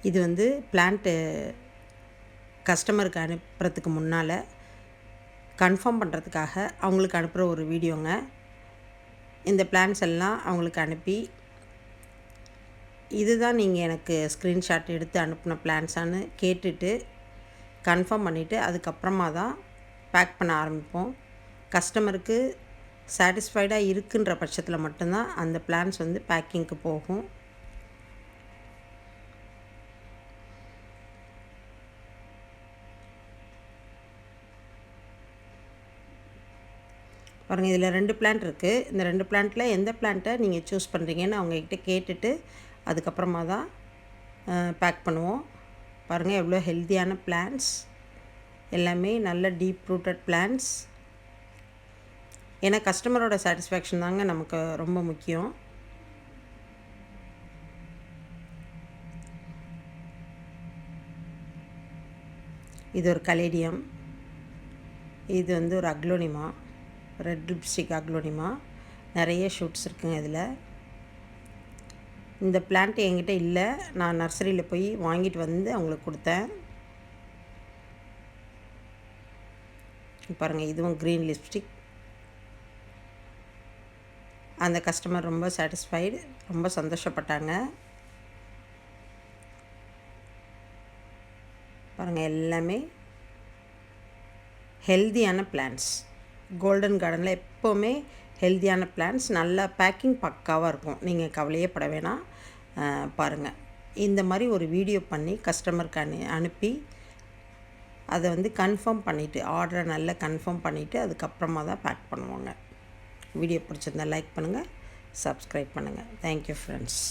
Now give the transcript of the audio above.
இது வந்து பிளான்ட்டு கஸ்டமருக்கு அனுப்புறதுக்கு முன்னால் கன்ஃபார்ம் பண்ணுறதுக்காக அவங்களுக்கு அனுப்புகிற ஒரு வீடியோங்க. இந்த பிளான்ஸ் எல்லாம் அவங்களுக்கு அனுப்பி, இதுதான் நீங்கள் எனக்கு ஸ்க்ரீன்ஷாட் எடுத்து அனுப்பின பிளான்ஸான்னு கேட்டுட்டு கன்ஃபார்ம் பண்ணிவிட்டு அதுக்கப்புறமா தான் பேக் பண்ண ஆரம்பிப்போம். கஸ்டமருக்கு சாட்டிஸ்ஃபைடாக இருக்குன்ற பட்சத்தில் மட்டும்தான் அந்த பிளான்ஸ் வந்து பேக்கிங்க்கு போகும். பாருங்கள், இதில் 2 பிளான்ட் இருக்குது. இந்த 2 பிளான்ட்டில் எந்த பிளான்ட்டை நீங்கள் சூஸ் பண்ணுறீங்கன்னு அவங்கக்கிட்ட கேட்டுட்டு அதுக்கப்புறமா தான் பேக் பண்ணுவோம். பாருங்கள், எவ்வளோ ஹெல்த்தியான பிளான்ட்ஸ், எல்லாமே நல்ல டீப் ரூட்டட் பிளான்ட்ஸ். ஏன்னா கஸ்டமரோட சாட்டிஸ்ஃபேக்ஷன் தாங்க நமக்கு ரொம்ப முக்கியம். இது ஒரு கலேடியம், இது வந்து ஒரு அக்லோனிமா, ரெட் லிப்ஸ்டிக் அக்லோனிமா. நிறைய ஷூட்ஸ் இருக்குங்க இதில். இந்த பிளான்ட் என்கிட்ட இல்லை, நான் நர்சரியில் போய் வாங்கிட்டு வந்து அவங்களுக்கு கொடுத்தேன். பாருங்கள், இதுவும் க்ரீன் லிப்ஸ்டிக். அந்த கஸ்டமர் ரொம்ப சாட்டிஸ்ஃபைடு, ரொம்ப சந்தோஷப்பட்டாங்க. பாருங்கள், எல்லாமே ஹெல்த்தியான பிளான்ட்ஸ். கோல்டன் கார்டனில் எப்போவுமே ஹெல்த்தியான பிளான்ட்ஸ், நல்லா பேக்கிங் பக்காவாக இருக்கும். நீங்கள் கவலையே பட வேணாம். பாருங்கள், இந்த மாதிரி ஒரு வீடியோ பண்ணி கஸ்டமருக்கு அனுப்பி அதை வந்து கன்ஃபார்ம் பண்ணிவிட்டு, ஆர்டரை நல்லா கன்ஃபார்ம் பண்ணிவிட்டு அதுக்கப்புறமா தான் பேக் பண்ணுவாங்க. வீடியோ பிடிச்சிருந்தால் லைக் பண்ணுங்கள், சப்ஸ்கிரைப் பண்ணுங்கள். Thank you friends.